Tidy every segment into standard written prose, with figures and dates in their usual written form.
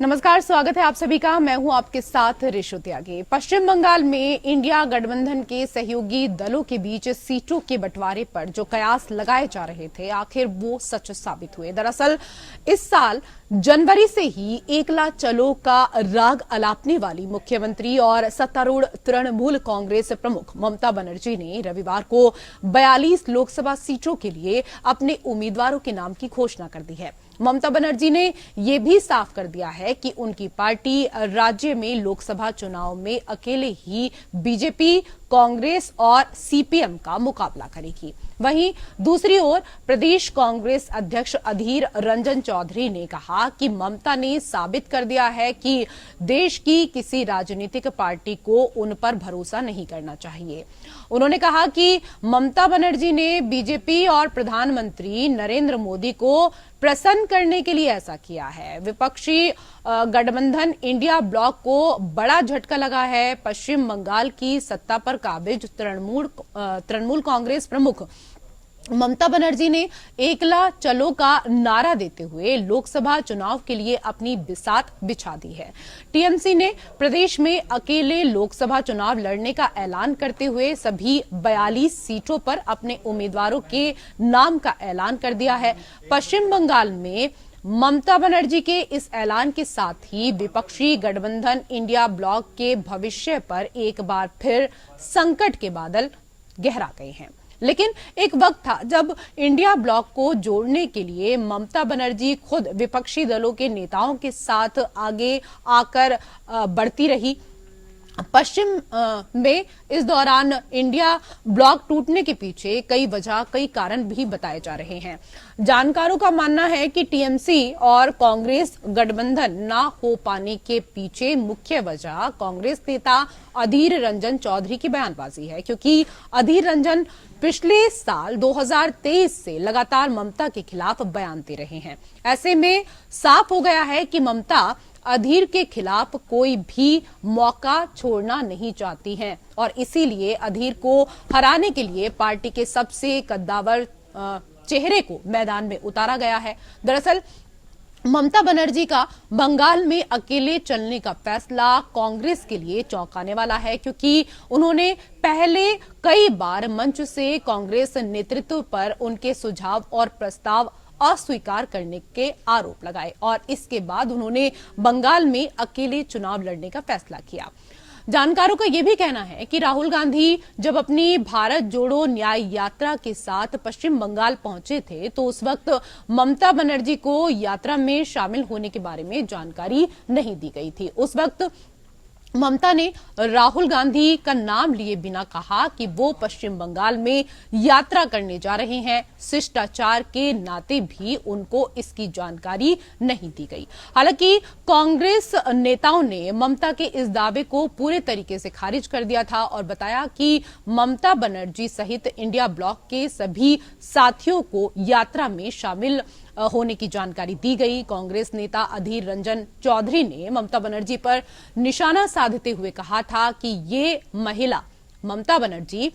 नमस्कार, स्वागत है आप सभी का। मैं हूं आपके साथ ऋषु त्यागी। पश्चिम बंगाल में इंडिया गठबंधन के सहयोगी दलों के बीच सीटों के बंटवारे पर जो कयास लगाए जा रहे थे, आखिर वो सच साबित हुए। दरअसल इस साल जनवरी से ही एकला चलो का राग अलापने वाली मुख्यमंत्री और सत्तारूढ़ तृणमूल कांग्रेस प्रमुख ममता बनर्जी ने रविवार को 42 लोकसभा सीटों के लिए अपने उम्मीदवारों के नाम की घोषणा कर दी है। ममता बनर्जी ने यह भी साफ कर दिया है कि उनकी पार्टी राज्य में लोकसभा चुनाव में अकेले ही बीजेपी, कांग्रेस और सीपीएम का मुकाबला करेगी। वहीं दूसरी ओर प्रदेश कांग्रेस अध्यक्ष अधीर रंजन चौधरी ने कहा कि ममता ने साबित कर दिया है कि देश की किसी राजनीतिक पार्टी को उन पर भरोसा नहीं करना चाहिए। उन्होंने कहा कि ममता बनर्जी ने बीजेपी और प्रधानमंत्री नरेंद्र मोदी को प्रसन्न करने के लिए ऐसा किया है। विपक्षी गठबंधन इंडिया ब्लॉक को बड़ा झटका लगा है। पश्चिम बंगाल की सत्ता पर काबिज तृणमूल कांग्रेस प्रमुख ममता बनर्जी ने एकला चलो का नारा देते हुए लोकसभा चुनाव के लिए अपनी बिसात बिछा दी है। टीएमसी ने प्रदेश में अकेले लोकसभा चुनाव लड़ने का ऐलान करते हुए सभी 42 सीटों पर अपने उम्मीदवारों के नाम का ऐलान कर दिया है। पश्चिम बंगाल में ममता बनर्जी के इस ऐलान के साथ ही विपक्षी गठबंधन इंडिया ब्लॉक के भविष्य पर एक बार फिर संकट के बादल गहरा गए हैं। लेकिन एक वक्त था जब इंडिया ब्लॉक को जोड़ने के लिए ममता बनर्जी खुद विपक्षी दलों के नेताओं के साथ आगे आकर बढ़ती रही। पश्चिम में इस दौरान इंडिया ब्लॉक टूटने के पीछे कई कारण भी बताए जा रहे हैं। जानकारों का मानना है कि टीएमसी और कांग्रेस गठबंधन न हो पाने के पीछे मुख्य वजह कांग्रेस नेता अधीर रंजन चौधरी की बयानबाजी है, क्योंकि अधीर रंजन पिछले साल 2023 से लगातार ममता के खिलाफ बयान दे रहे हैं। ऐसे में साफ हो गया है कि ममता अधीर के खिलाफ कोई भी मौका छोड़ना नहीं चाहती हैं और इसीलिए अधीर को हराने के लिए पार्टी के सबसे कद्दावर चेहरे को मैदान में उतारा गया है। दरअसल ममता बनर्जी का बंगाल में अकेले चलने का फैसला कांग्रेस के लिए चौंकाने वाला है, क्योंकि उन्होंने पहले कई बार मंच से कांग्रेस नेतृत्व पर उनके सुझाव और प्रस्ताव अस्वीकार करने के आरोप लगाए और इसके बाद उन्होंने बंगाल में अकेले चुनाव लड़ने का फैसला किया। जानकारों का यह भी कहना है कि राहुल गांधी जब अपनी भारत जोड़ो न्याय यात्रा के साथ पश्चिम बंगाल पहुंचे थे तो उस वक्त ममता बनर्जी को यात्रा में शामिल होने के बारे में जानकारी नहीं दी गई थी। उस वक्त ममता ने राहुल गांधी का नाम लिए बिना कहा कि वो पश्चिम बंगाल में यात्रा करने जा रहे हैं। शिष्टाचार के नाते भी उनको इसकी जानकारी नहीं दी गई। हालांकि कांग्रेस नेताओं ने ममता के इस दावे को पूरे तरीके से खारिज कर दिया था और बताया कि ममता बनर्जी सहित इंडिया ब्लॉक के सभी साथियों को यात्रा में शामिल होने की जानकारी दी गई। कांग्रेस नेता अधीर रंजन चौधरी ने ममता बनर्जी पर निशाना साधते हुए कहा था कि ये महिला ममता बनर्जी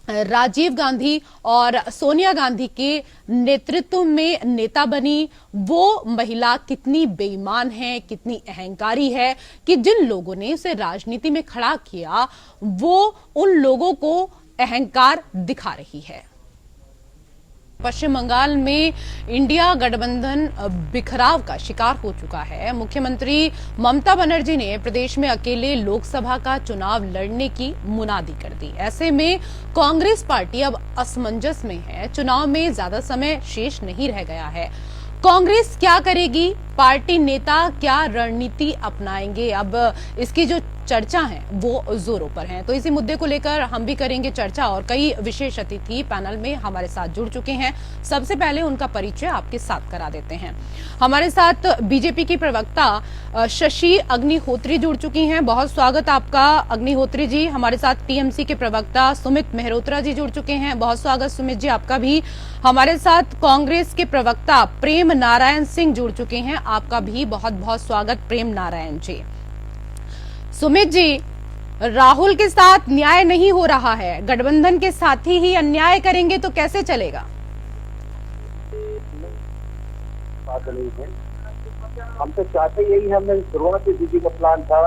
राजीव गांधी और सोनिया गांधी के नेतृत्व में नेता बनी। वो महिला कितनी बेईमान है, कितनी अहंकारी है कि जिन लोगों ने उसे राजनीति में खड़ा किया वो उन लोगों को अहंकार दिखा रही है। पश्चिम बंगाल में इंडिया गठबंधन बिखराव का शिकार हो चुका है। मुख्यमंत्री ममता बनर्जी ने प्रदेश में अकेले लोकसभा का चुनाव लड़ने की मुनादी कर दी। ऐसे में कांग्रेस पार्टी अब असमंजस में है। चुनाव में ज्यादा समय शेष नहीं रह गया है। कांग्रेस क्या करेगी, पार्टी नेता क्या रणनीति अपनाएंगे, अब इसकी जो चर्चा है वो जोरों पर है। तो इसी मुद्दे को लेकर हम भी करेंगे चर्चा और कई विशेष अतिथि पैनल में हमारे साथ जुड़ चुके हैं। सबसे पहले उनका परिचय आपके साथ करा देते हैं। हमारे साथ बीजेपी की प्रवक्ता शशि अग्निहोत्री जुड़ चुकी हैं। बहुत स्वागत आपका अग्निहोत्री जी। हमारे साथ टीएमसी के प्रवक्ता सुमित मेहरोत्रा जी जुड़ चुके हैं। बहुत स्वागत सुमित जी आपका भी। हमारे साथ कांग्रेस के प्रवक्ता प्रेम नारायण सिंह जुड़ चुके हैं। आपका भी बहुत बहुत स्वागत प्रेम नारायण जी। सुमित जी, राहुल के साथ न्याय नहीं हो रहा है, गठबंधन के साथी ही अन्याय करेंगे तो कैसे चलेगा? हम तो चाहते यही है, हमने शुरुआत से दीदी का प्लान था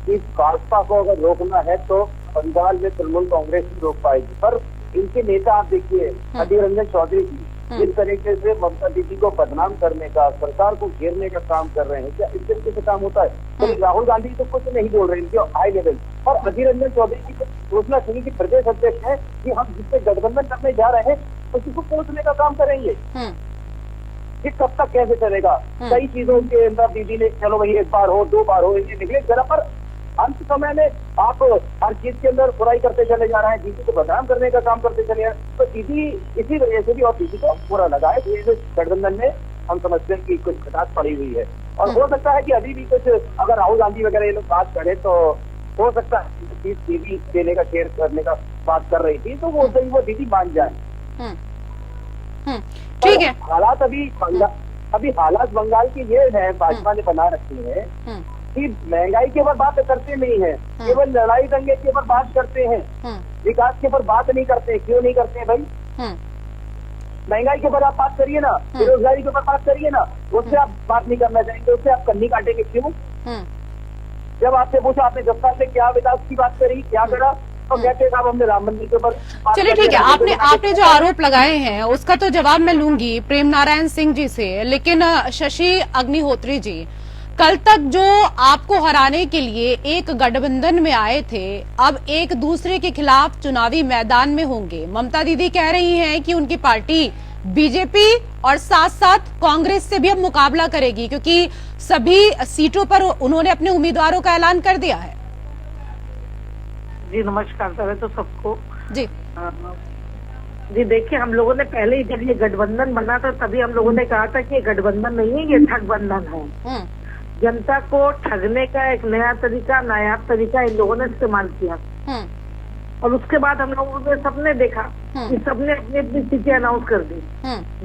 कि भाजपा को अगर रोकना है तो बंगाल में तृणमूल कांग्रेस ही रोक पाएगी। पर इनके नेता आप देखिए, अधीर रंजन चौधरी जी जिस तरीके से ममता दीदी को बदनाम करने का, सरकार को घेरने का काम कर रहे हैं, क्या इस तरीके से काम होता है? तो राहुल गांधी तो कुछ नहीं बोल रहे इनके हाई लेवल, और अधीर रंजन चौधरी जी को सोचना चाहिए कि प्रदेश अध्यक्ष है कि हम जिससे गठबंधन करने जा रहे हैं उसी को पहुंचने का काम करेंगे। ये कब तक कैसे चलेगा? कई चीजों के अंदर दीदी ने चलो भाई एक बार हो, दो बार हो, ये निकले जरा, पर अंत समय में आप हर चीज के अंदर बुराई करते चले जा रहे हैं, दीदी को बदनाम करने का काम करते चले जा रहे हैं। तो दीदी इसी वजह से भी और दीदी को बुरा लगा है कि गठबंधन में हम समझते हैं कि कुछ खटास पड़ी हुई है, और हो सकता है कि अभी भी कुछ अगर राहुल गांधी वगैरह ये लोग बात करें तो हो सकता है चीज दीदी देने का, शेयर करने का बात कर रही थी तो वो दीदी मान जाए। ठीक है। हालात अभी हालात बंगाल की ये है, भाजपा ने बना रखी है कि महंगाई के ऊपर बात करते नहीं है, केवल लड़ाई दंगे के ऊपर बात करते हैं, विकास के ऊपर बात नहीं करते। क्यों नहीं करते हैं भाई? महंगाई के ऊपर आप बात करिए ना, बेरोजगारी के ऊपर बात करिए ना, उससे आप बात नहीं करना चाहेंगे, उससे आप कन्नी काटेंगे। क्यों? जब आपसे पूछा आपने 10 साल में क्या विकास की बात करी, क्या करा, तो कहते साहब हमने राम मंदिर के ऊपर। चलिए ठीक है, आपने जो आरोप लगाए हैं उसका तो जवाब मैं लूंगी प्रेम नारायण सिंह जी से, लेकिन शशि अग्निहोत्री जी, कल तक जो आपको हराने के लिए एक गठबंधन में आए थे, अब एक दूसरे के खिलाफ चुनावी मैदान में होंगे। ममता दीदी कह रही हैं कि उनकी पार्टी बीजेपी और साथ साथ कांग्रेस से भी अब मुकाबला करेगी, क्योंकि सभी सीटों पर उन्होंने अपने उम्मीदवारों का ऐलान कर दिया है। जी नमस्कार सर, तो सबको जी जी देखिए, हम लोगों ने पहले ही जब ये गठबंधन बना था तभी हम लोगों ने कहा था कि ये गठबंधन नहीं है, ये ठगबंधन है। जनता को ठगने का एक नया तरीका, नायाब तरीका इन लोगों ने इस्तेमाल किया, और उसके बाद हम लोगों ने सबने देखा कि सबने अपनी अपनी स्थिति अनाउंस कर दी।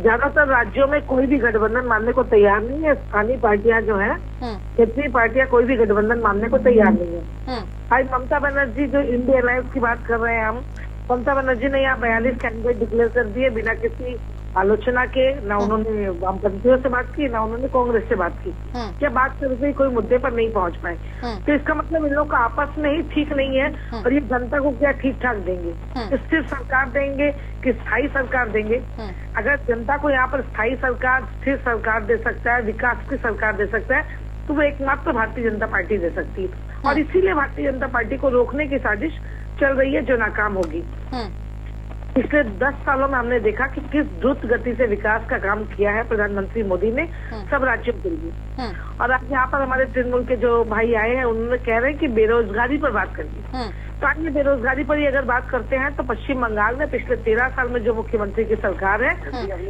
ज्यादातर राज्यों में कोई भी गठबंधन मानने को तैयार नहीं है। स्थानीय पार्टियां जो है, क्षेत्रीय पार्टियां कोई भी गठबंधन मानने को तैयार नहीं है। आज ममता बनर्जी जो इंडिया अलायंस की बात कर रहे हैं हम, ममता बनर्जी ने यहाँ 42 कैंडिडेट डिक्लेयर कर दिए बिना किसी आलोचना के। ना उन्होंने वामपंथियों से बात की, ना उन्होंने कांग्रेस से बात की, क्या बात करके कोई मुद्दे पर नहीं पहुंच पाए। तो इसका मतलब इन लोग का आपस में ही ठीक नहीं है, और ये जनता को क्या ठीक ठाक देंगे? स्थिर सरकार देंगे कि स्थायी सरकार देंगे? अगर जनता को यहाँ पर स्थायी सरकार, स्थिर सरकार दे सकता है, विकास की सरकार दे सकता है, तो वो एकमात्र भारतीय जनता पार्टी दे सकती है। और इसीलिए भारतीय जनता पार्टी को रोकने की साजिश चल रही है जो नाकाम होगी। पिछले 10 सालों में हमने देखा कि किस द्रुत गति से विकास का काम किया है प्रधानमंत्री मोदी ने सब राज्यों के लिए। और आज यहाँ पर हमारे तृणमूल के जो भाई आए हैं, उन्होंने कह रहे हैं कि बेरोजगारी पर बात करिए। तो आज बेरोजगारी पर ही अगर बात करते हैं तो पश्चिम बंगाल में पिछले 13 साल में जो मुख्यमंत्री की सरकार है,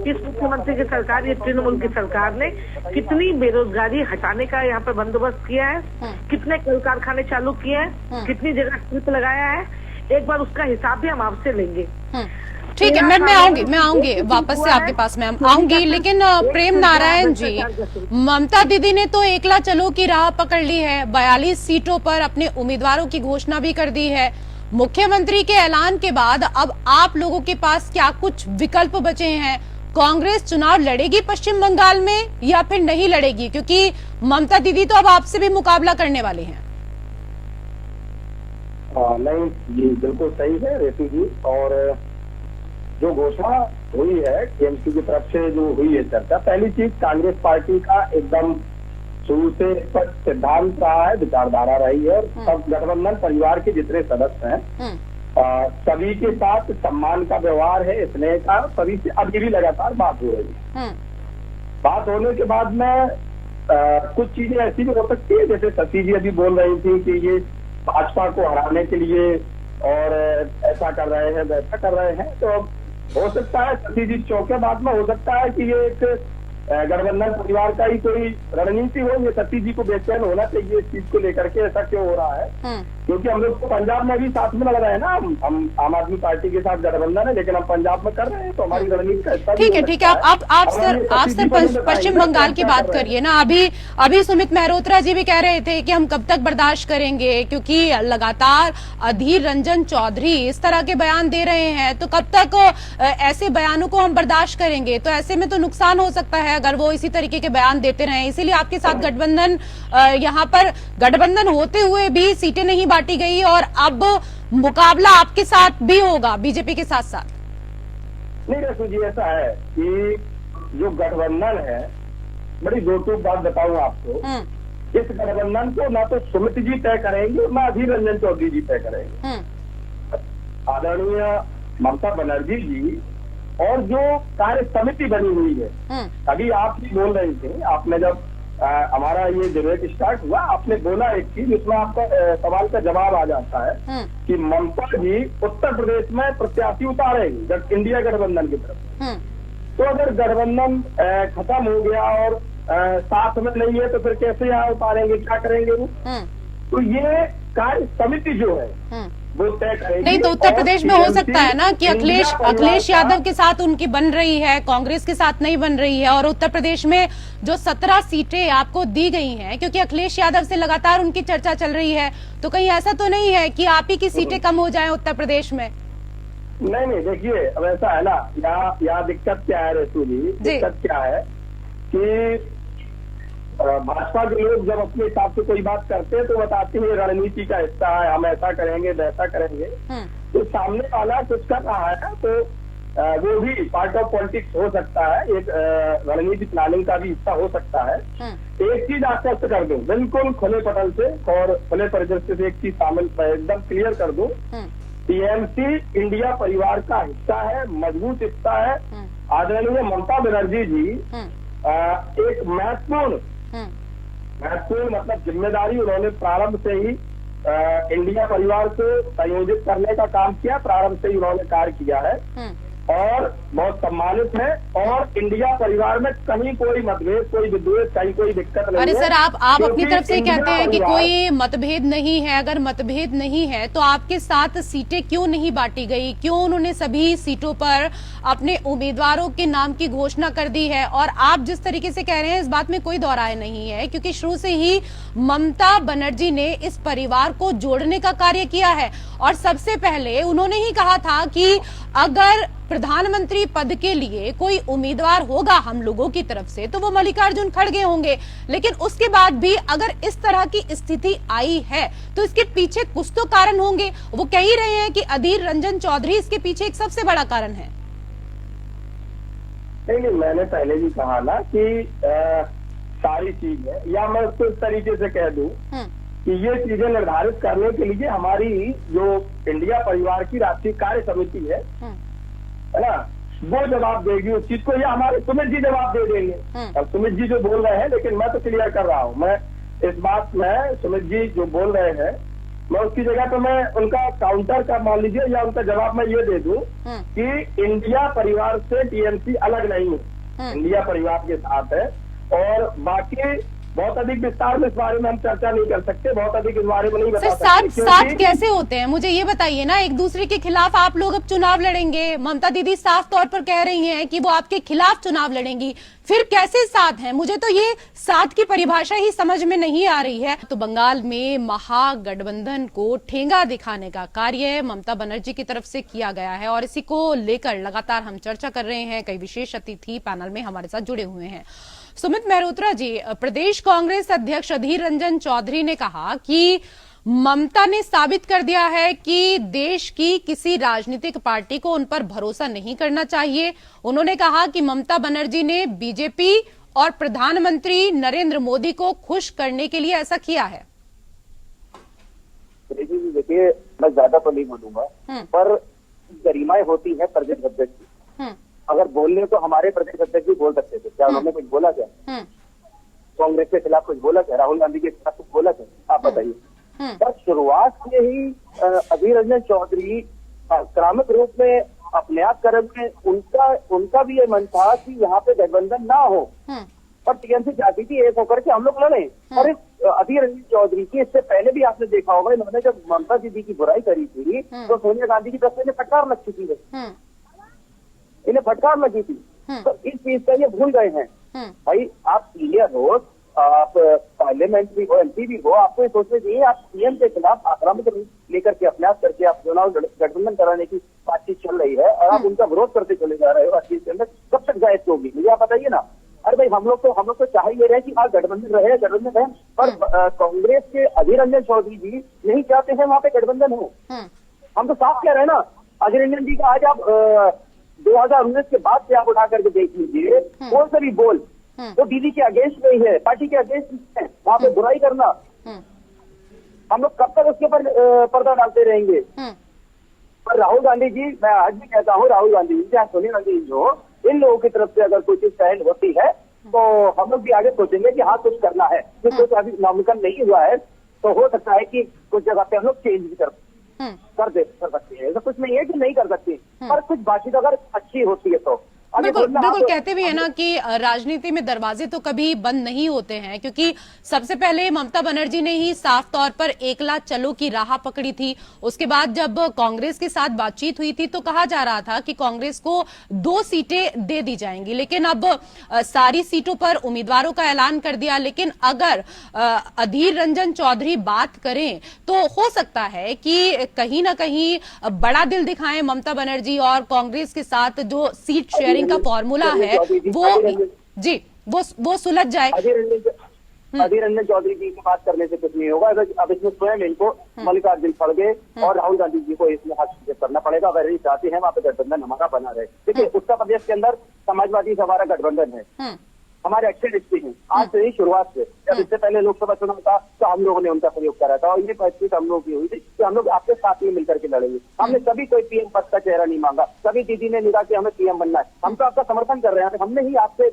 इस मुख्यमंत्री की सरकार, ये तृणमूल की सरकार ने कितनी बेरोजगारी हटाने का यहाँ पर बंदोबस्त किया है, कितने कल कारखाने चालू किए हैं, कितनी जगह स्लिप लगाया है, एक बार उसका हिसाब भी हम आपसे लेंगे। ठीक है, मैं आऊंगी वापस से आपके पास, मैं आऊंगी। लेकिन प्रेम नारायण जी, ममता दीदी ने तो एकला चलो की राह पकड़ ली है, 42 सीटों पर अपने उम्मीदवारों की घोषणा भी कर दी है। मुख्यमंत्री के ऐलान के बाद अब आप लोगों के पास क्या कुछ विकल्प बचे हैं? कांग्रेस चुनाव लड़ेगी पश्चिम बंगाल में या फिर नहीं लड़ेगी? क्योंकि ममता दीदी तो अब आपसे भी मुकाबला करने वाली हैं। नहीं, ये बिल्कुल सही है रेतु जी। और जो घोषणा हुई है टीएमसी की तरफ से, जो हुई है चर्चा, पहली चीज कांग्रेस पार्टी का एकदम शुरू से स्पष्ट सिद्धांत रहा है, विचारधारा रही है, और सब गठबंधन परिवार के जितने सदस्य हैं सभी के साथ सम्मान का व्यवहार है, स्नेह का, सभी से अभी भी लगातार बात हो रही है। बात होने के बाद में कुछ चीजें ऐसी भी हो सकती है, जैसे शशि जी अभी बोल रही थी कि ये भाजपा को हराने के लिए और ऐसा कर रहे हैं, वैसा कर रहे हैं। तो हो सकता है शशि जी चौके बाद में हो सकता है कि ये एक गठबंधन परिवार का ही कोई रणनीति हो, ये शशि जी को बेचैन होना चाहिए इस चीज को लेकर के, ऐसा क्यों हो रहा है। क्योंकि हम लोग तो पंजाब में भी साथ में लग रहे हैं ना, हम आम आदमी पार्टी के साथ गठबंधन है, लेकिन हम पंजाब में कर रहे हैं, तो हमारी रणनीति का हिस्सा ठीक है, ठीक है। आप सर पश्चिम बंगाल की बात करिए ना। अभी सुमित मेहरोत्रा जी भी कह रहे थे कि हम कब तक बर्दाश्त करेंगे, क्योंकि लगातार अधीर रंजन चौधरी इस तरह के बयान दे रहे हैं, तो कब तक ऐसे बयानों को हम बर्दाश्त करेंगे? तो ऐसे में तो नुकसान हो सकता है अगर वो इसी तरीके के बयान देते रहे। इसीलिए आपके साथ गठबंधन, यहाँ पर गठबंधन होते हुए भी सीटें नहीं बांटी गई और अब मुकाबला आपके साथ भी होगा बीजेपी के साथ साथ। नहीं रसू जी, ऐसा है कि जो गठबंधन है, बड़ी दो टूक बात बताऊं आपको, इस गठबंधन को ना तो सुमित जी तय करेंगे ना अधीर रंजन चौधरी जी तय करेंगे। आदरणीय ममता बनर्जी जी और जो कार्य समिति बनी हुई है, अभी आप भी बोल रहे थे, आपने जब हमारा ये डिबेट स्टार्ट हुआ, आपने बोला एक चीज, उसमें आपका सवाल का जवाब आ जाता है कि ममता जी उत्तर प्रदेश में प्रत्याशी उतारेंगे जब इंडिया गठबंधन की तरफ। तो अगर गठबंधन खत्म हो गया और साथ में नहीं है, तो फिर कैसे यहाँ उतारेंगे, क्या करेंगे वो? तो ये कार्य समिति जो है वो तय करेगी। नहीं तो उत्तर प्रदेश में हो सकता है ना कि अखिलेश यादव के साथ उनकी बन रही है, कांग्रेस के साथ नहीं बन रही है, और उत्तर प्रदेश में जो 17 सीटें आपको दी गई हैं, क्योंकि अखिलेश यादव से लगातार उनकी चर्चा चल रही है, तो कहीं ऐसा तो नहीं है कि आप ही की सीटें कम हो जाएं उत्तर प्रदेश में? नहीं, देखिए अब ऐसा है ना, यहाँ दिक्कत क्या है रेसू जी, दिक्कत क्या है कि भाजपा के लोग जब अपने हिसाब से कोई बात करते हैं तो बताते हैं रणनीति का हिस्सा है, हम ऐसा करेंगे वैसा करेंगे। तो सामने वाला कुछ कर रहा है तो वो भी पार्ट ऑफ पॉलिटिक्स हो सकता है, एक रणनीति प्लानिंग का भी हिस्सा हो सकता है। एक चीज आश्वस्त कर दूं, बिल्कुल खुले पटल से और खुले परिदृश्य से एक चीज शामिल एकदम क्लियर कर दूं, टीएमसी इंडिया परिवार का हिस्सा है, मजबूत हिस्सा है। आदरणीय ममता बनर्जी जी एक महत्वपूर्ण मतलब जिम्मेदारी उन्होंने प्रारंभ से ही इंडिया परिवार को संयोजित करने का काम किया, प्रारंभ से ही उन्होंने कार्य किया है और बहुत सम्मानित है। और इंडिया परिवार में कहीं कोई मतभेद, कोई विद्वेष, कहीं कोई दिक्कत नहीं है। अरे सर, आप अपनी तरफ से कहते हैं कि कोई मतभेद नहीं है। अगर मतभेद नहीं है तो आपके साथ सीटें क्यों नहीं बांटी गई? क्यों उन्होंने सभी सीटों पर अपने उम्मीदवारों के नाम की घोषणा कर दी है? और आप जिस तरीके से कह रहे हैं, इस बात में कोई दौराय नहीं है, क्योंकि शुरू से ही ममता बनर्जी ने इस परिवार को जोड़ने का कार्य किया है। और सबसे पहले उन्होंने ही कहा था कि अगर प्रधानमंत्री पद के लिए कोई उम्मीदवार होगा हम लोगों की तरफ से तो वो मल्लिकार्जुन खड़गे होंगे। लेकिन उसके बाद भी अगर इस तरह की स्थिति आई है तो इसके पीछे कुछ तो कारण होंगे। वो कह ही रहे हैं कि अधीर रंजन चौधरी इसके पीछे एक सबसे बड़ा कारण है। नहीं, मैंने पहले भी कहा ना कि सारी चीज है, या मैं उसको इस तरीके से कह दूं कि ये चीजें निर्धारित करने के लिए हमारी जो इंडिया परिवार की राष्ट्रीय कार्य समिति है ना, वो जवाब देगी उस चीज को, या हमारे सुमित जी जवाब दे देंगे। अब सुमित जी जो बोल रहे हैं, लेकिन मैं तो क्लियर कर रहा हूँ, मैं इस बात में सुमित जी जो बोल रहे हैं, मैं उसकी जगह पे मैं उनका काउंटर का मान लीजिए या उनका जवाब मैं ये दे दूं कि इंडिया परिवार से टीएमसी अलग नहीं है, इंडिया परिवार के साथ है। और बाकी बहुत अधिक विस्तार में इस बारे में हम चर्चा नहीं कर सकते, बहुत अधिक इस बारे में नहीं बता सकते। साथ कैसे होते हैं, मुझे ये बताइए ना। एक दूसरे के खिलाफ आप लोग अब चुनाव लड़ेंगे, ममता दीदी साफ तौर पर कह रही हैं कि वो आपके खिलाफ चुनाव लड़ेंगी, फिर कैसे साथ हैं? मुझे तो ये साथ की परिभाषा ही समझ में नहीं आ रही है। तो बंगाल में महागठबंधन को ठेंगा दिखाने का कार्य ममता बनर्जी की तरफ से किया गया है और इसी को लेकर लगातार हम चर्चा कर रहे हैं। कई विशेष अतिथि पैनल में हमारे साथ जुड़े हुए हैं। सुमित मेहरोत्रा जी, प्रदेश कांग्रेस अध्यक्ष अधीर रंजन चौधरी ने कहा कि ममता ने साबित कर दिया है कि देश की किसी राजनीतिक पार्टी को उन पर भरोसा नहीं करना चाहिए। उन्होंने कहा कि ममता बनर्जी ने बीजेपी और प्रधानमंत्री नरेंद्र मोदी को खुश करने के लिए ऐसा किया है। देखिए, मैं ज्यादा तो नहीं बोलूंगा, पर गरिमाएं होती है प्रदेश अध्यक्ष की। अगर बोलने तो हमारे प्रदेश अध्यक्ष भी बोल सकते थे, क्या उन्होंने कुछ बोला क्या? कांग्रेस के खिलाफ कुछ बोला क्या? राहुल गांधी के खिलाफ कुछ बोला क्या? आप बताइए। पर शुरुआत से ही अधीर रंजन चौधरी क्रामिक रूप में अपने आप कर्म में उनका भी ये मन था कि यहाँ पे गठबंधन ना हो पर टीएमसी चाहती थी एक होकर के हम लोग लड़े। और अधीर रंजन चौधरी की इससे पहले भी आपने देखा होगा, इन्होंने जब ममता दीदी की बुराई करी थी तो सोनिया गांधी की तरफ से फटकार लग चुकी है, इन्हें फटकार लगी थी। तो इस चीज का ये भूल गए हैं। भाई आप सीनियर हो, आप पार्लियामेंट भी हो, एमपी भी हो, आपको ये सोचना चाहिए आप सीएम के खिलाफ आक्रामक लेकर के अपने आप करके आप चुनाव गठबंधन कराने की बातचीत चल रही है और आप उनका विरोध करते चले जा रहे हो। आज चीज के अंदर कब तक जायज होगी मुझे आप बताइए ना। अरे भाई हम लोग तो चाह ये रहे कि हाँ गठबंधन रहे, पर कांग्रेस के अधीर रंजन चौधरी जी नहीं चाहते हैं वहाँ पे गठबंधन हो। हम तो साफ कह रहे हैं ना, अधीर रंजन जी का आज आप 2019 के बाद से आप उठा करके देख लीजिए, कौन सा भी बोल तो दीदी के अगेंस्ट नहीं है, पार्टी के अगेंस्ट है। वहाँ पे बुराई करना हम लोग कब तक उसके ऊपर पर्दा डालते रहेंगे। पर राहुल गांधी जी, मैं आज भी कहता हूँ, राहुल गांधी जी या सोनिया गांधी जी हो, इन लोगों की तरफ से अगर कोई चीज पहल होती है तो हम लोग भी आगे सोचेंगे कि हाँ कुछ करना है। कुछ अभी नामांकन नहीं हुआ है तो हो सकता है कि कुछ जगह पे हम लोग चेंज भी कर सकते हैं। ऐसा कुछ नहीं है कि नहीं कर सकते, पर कुछ बातचीत अगर अच्छी होती है तो बिल्कुल कहते भी है ना कि राजनीति में दरवाजे तो कभी बंद नहीं होते हैं, क्योंकि सबसे पहले ममता बनर्जी ने ही साफ तौर पर एकला चलो की राह पकड़ी थी। उसके बाद जब कांग्रेस के साथ बातचीत हुई थी तो कहा जा रहा था कि कांग्रेस को 2 सीटें दे दी जाएंगी, लेकिन अब सारी सीटों पर उम्मीदवारों का ऐलान कर दिया। लेकिन अगर अधीर रंजन चौधरी बात करें तो हो सकता है कि कहीं ना कहीं बड़ा दिल दिखाएं ममता बनर्जी और कांग्रेस के साथ जो सीट शेयरिंग का फॉर्मूला है वो सुलझ जाए। अधीर रंजन चौधरी जी की बात करने से कुछ नहीं होगा। अब इसमें स्वयं इनको मल्लिकार्जुन खड़गे और राहुल गांधी जी को इसमें हस्तक्षेप करना पड़ेगा अगर ये चाहते हैं वहाँ पे गठबंधन हमारा बना रहे। देखिए उत्तर प्रदेश के अंदर समाजवादी से हमारा गठबंधन है, हमारे अच्छे रिश्ते हैं आज से ही शुरुआत से। जब इससे पहले लोकसभा चुनाव था तो हम लोगों ने उनका सहयोग करा था और ये बातचीत हम लोग की हुई थी कि हम लोग आपके साथ ही मिलकर के लड़ेंगे। हमने कभी कोई पीएम पद का चेहरा नहीं मांगा, कभी दीदी ने निकाला कि हमें पीएम बनना है। हम तो आपका समर्थन कर रहे हैं, हमने ही आपसे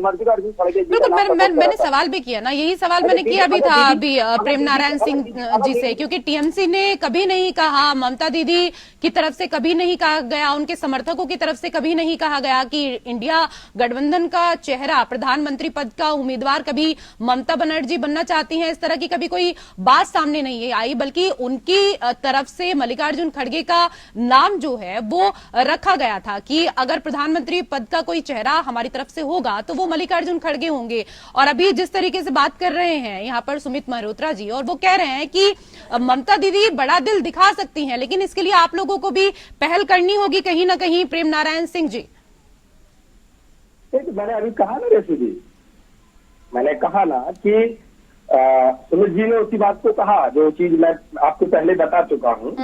मल्लिकार्जुन खड़गे जी का मैंने सवाल भी किया ना, यही सवाल मैंने किया भी था अभी प्रेम नारायण सिंह जी से, क्योंकि टीएमसी ने कभी नहीं कहा, ममता दीदी की तरफ से कभी नहीं कहा गया, उनके समर्थकों की तरफ से कभी नहीं कहा गया कि इंडिया गठबंधन का चेहरा, प्रधानमंत्री पद का उम्मीदवार कभी ममता बनर्जी बनना चाहती हैं। इस तरह की कभी कोई बात सामने नहीं आई, बल्कि उनकी तरफ से मल्लिकार्जुन खड़गे का नाम जो है वो रखा गया था कि अगर प्रधानमंत्री पद का कोई चेहरा हमारी तरफ से होगा तो वो मल्लिकार्जुन खड़गे होंगे। और अभी जिस तरीके से बात कर रहे हैं यहाँ पर सुमित मल्होत्रा जी, और वो कह रहे हैं कि ममता दीदी बड़ा दिल दिखा सकती हैं, लेकिन इसके लिए आप लोगों को भी पहल करनी होगी कहीं ना कहीं। प्रेम नारायण सिंह जी, मैंने अभी कहा ना रेशु जी, मैंने कहा ना कि सुमित जी ने उसी बात को कहा जो चीज मैं आपको पहले बता चुका हूँ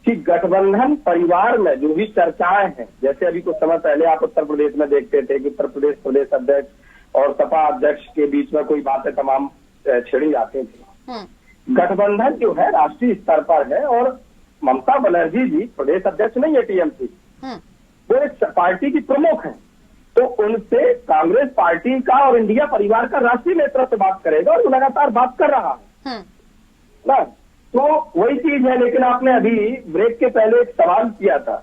कि गठबंधन परिवार में जो भी चर्चाएं हैं, जैसे अभी कुछ समय पहले आप उत्तर प्रदेश में देखते थे कि उत्तर प्रदेश प्रदेश अध्यक्ष और सपा अध्यक्ष के बीच में कोई बातें तमाम छिड़ी जाते थे। गठबंधन जो है राष्ट्रीय स्तर पर है और ममता बनर्जी जी प्रदेश अध्यक्ष नहीं है टीएमसी, वो एक पार्टी की प्रमुख है, तो उनसे कांग्रेस पार्टी का और इंडिया परिवार का राष्ट्रीय नेतृत्व बात करेगा और वो लगातार बात कर रहा है ना, तो वही चीज है। लेकिन आपने अभी ब्रेक के पहले एक सवाल किया था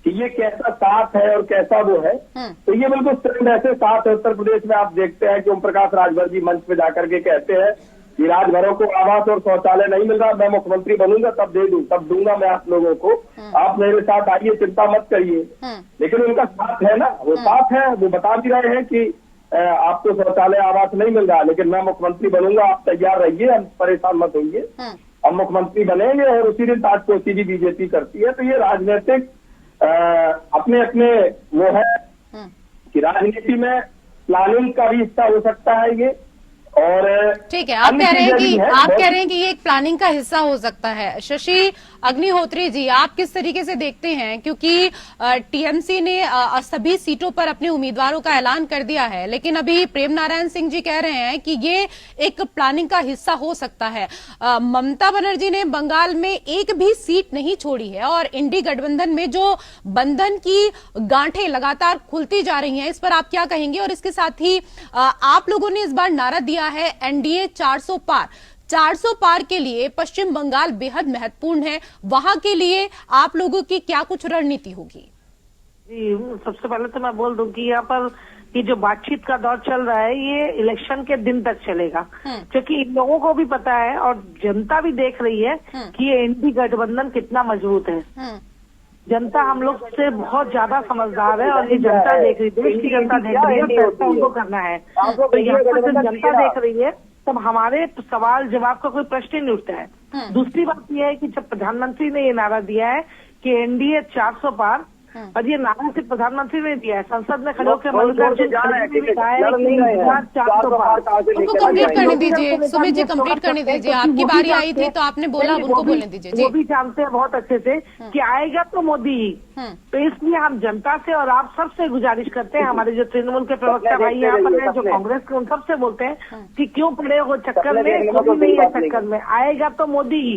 कि ये कैसा साथ है और कैसा वो है, तो ये बिल्कुल सेम ऐसे साथ है। उत्तर प्रदेश में आप देखते हैं कि ओम प्रकाश राजभर जी मंच पे जाकर के कहते हैं कि राजभरों को आवास और शौचालय नहीं मिल रहा, मैं मुख्यमंत्री बनूंगा तब दे दूं, तब दूंगा मैं आप लोगों को, आप मेरे साथ आइए, चिंता मत करिए। लेकिन उनका साथ है ना, वो साथ है, वो बता भी रहे हैं कि आपको शौचालय आवास नहीं मिल रहा, लेकिन मैं मुख्यमंत्री बनूंगा, आप तैयार रहिए, हम परेशान मत होइए, हम मुख्यमंत्री बनेंगे। और उसी दिन ताजपोशी भी बीजेपी करती है। तो ये राजनीतिक अपने अपने वो है कि राजनीति में प्लानिंग का भी हिस्सा हो सकता है ये। और ठीक है, आप कह रहे हैं कि ये एक प्लानिंग का हिस्सा हो सकता है। शशि अग्निहोत्री जी, आप किस तरीके से देखते हैं, क्योंकि टीएमसी ने सभी सीटों पर अपने उम्मीदवारों का ऐलान कर दिया है, लेकिन अभी प्रेम नारायण सिंह जी कह रहे हैं कि ये एक प्लानिंग का हिस्सा हो सकता है। ममता बनर्जी ने बंगाल में एक भी सीट नहीं छोड़ी है और इंडी गठबंधन में जो बंधन की गांठें लगातार खुलती जा रही हैं, इस पर आप क्या कहेंगे? और इसके साथ ही आप लोगों ने इस बार नारा दिया है एनडीए 400 पार। 400 पार के लिए पश्चिम बंगाल बेहद महत्वपूर्ण है, वहां के लिए आप लोगों की क्या कुछ रणनीति होगी? जी, सबसे पहले तो मैं बोल दूं कि यहाँ पर ये जो बातचीत का दौर चल रहा है ये इलेक्शन के दिन तक चलेगा, क्योंकि इन लोगों को भी पता है और जनता भी देख रही है कि ये एनडीए गठबंधन कितना मजबूत है। जनता हम लोग से बहुत ज्यादा समझदार है और ये जनता देख रही है, देश की जनता देख रही है, फैसला उनको करना है। तो यहाँ पर जब जनता देख रही है तब हमारे सवाल जवाब का कोई प्रश्न ही नहीं उठता है। दूसरी बात यह है कि जब प्रधानमंत्री ने ये नारा दिया है कि एनडीए 400 पार, और ये नारा सिर्फ प्रधानमंत्री ने दिया है, संसद में खड़े होकर मल्लिकार्जुन खड़गे ने भी कहा है कि 400 पार। उनको कंप्लीट करने दीजिए, सुमित जी कंप्लीट करने दीजिए, आपकी बारी आई थी तो आपने बोला, अब उनको बोलने दीजिए। वो भी जानते हैं बहुत अच्छे से कि आएगा तो मोदी ही। तो इसलिए हम जनता से और आप सबसे गुजारिश करते हैं, हमारे जो तृणमूल के प्रवक्ता भाई यहाँ पर हैं, जो कांग्रेस के, उन सबसे बोलते हैं कि क्यों पड़े हो चक्कर में, कोई नहीं है चक्कर में, आएगा तो मोदी ही।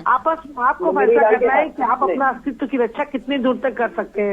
आपस में आपको फैसला करना है कि आप अपना अस्तित्व की रक्षा कितनी दूर तक कर सकते हैं।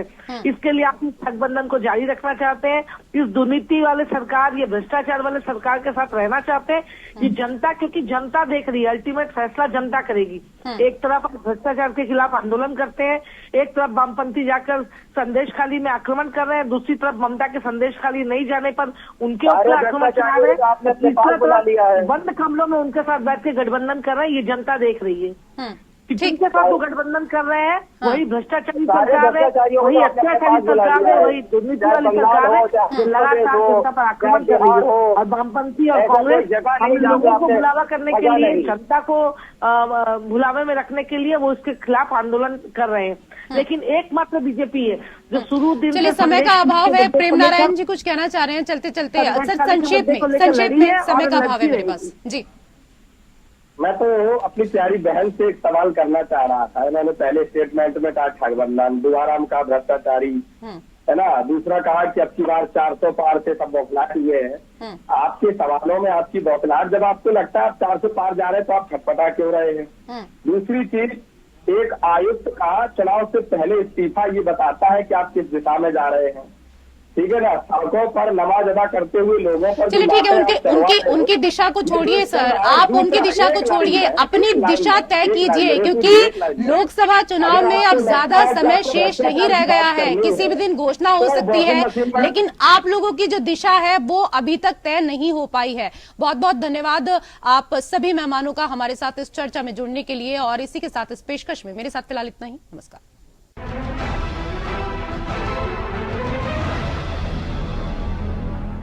इसके लिए आप इस गठबंधन को जारी रखना चाहते हैं, इस दुर्नीति वाले सरकार, ये भ्रष्टाचार वाले सरकार के साथ रहना चाहते हैं। ये जनता, क्योंकि जनता देख रही है, अल्टीमेट फैसला जनता करेगी। एक तरफ आप भ्रष्टाचार के खिलाफ आंदोलन करते हैं, एक तरफ वामपंथी जाकर संदेश खाली में आक्रमण कर रहे हैं, दूसरी तरफ ममता के संदेश खाली नहीं जाने पर उनके ऊपर आक्रमण चला रहे हैं, तीसरा तरफ बंद कमरों में उनके साथ बैठ के गठबंधन कर रहे हैं। ये जनता देख रही है। जिनके साथ वो गठबंधन कर रहे हैं वही भ्रष्टाचारी सरकार है, वही अत्याचारी सरकार है, वही दुर्नीति वाली सरकार है जो लगातार जनता पर आक्रमण कर रही है। और वामपंथी और कांग्रेस हम लोगों को बुलावा करने के लिए, जनता को भुलावे में रखने के लिए वो इसके खिलाफ आंदोलन कर रहे हैं। लेकिन एकमात्र बीजेपी है जो शुरू दिन। चलिए, समय का अभाव है, प्रेम नारायण जी कुछ कहना चाह रहे हैं, चलते चलते संक्षेप में समय का अभाव है मेरे पास जी। मैं तो अपनी प्यारी बहन से एक सवाल करना चाह रहा था। मैंने पहले स्टेटमेंट में कहा ठगबंधन, दोबारा हम कहा भ्रष्टाचारी, है ना, दूसरा कहा कि अब की बार 400 पार से सब बौखलाहट हुए हैं। आपके सवालों में आपकी बौखलाहट, जब आपको लगता है आप 400 पार जा रहे हैं तो आप छटपटा क्यों रहे हैं? दूसरी चीज, एक आयुक्त का चुनाव से पहले इस्तीफा ये बताता है कि आप किस दिशा में जा रहे हैं। ठीक है ना, सड़कों पर नमाज अदा करते हुए लोगों पर। चलिए ठीक है, उनकी दिशा को छोड़िए सर, आप उनकी दिशा को छोड़िए, अपनी दिशा तय कीजिए, क्योंकि लोकसभा चुनाव में अब ज्यादा समय शेष नहीं रह गया है। किसी भी दिन घोषणा हो सकती है, लेकिन आप लोगों की जो दिशा है वो अभी तक तय नहीं हो पाई है। बहुत बहुत धन्यवाद आप सभी मेहमानों का हमारे साथ इस चर्चा में जुड़ने के लिए, और इसी के साथ इस पेशकश में मेरे साथ फिलहाल इतना ही। नमस्कार।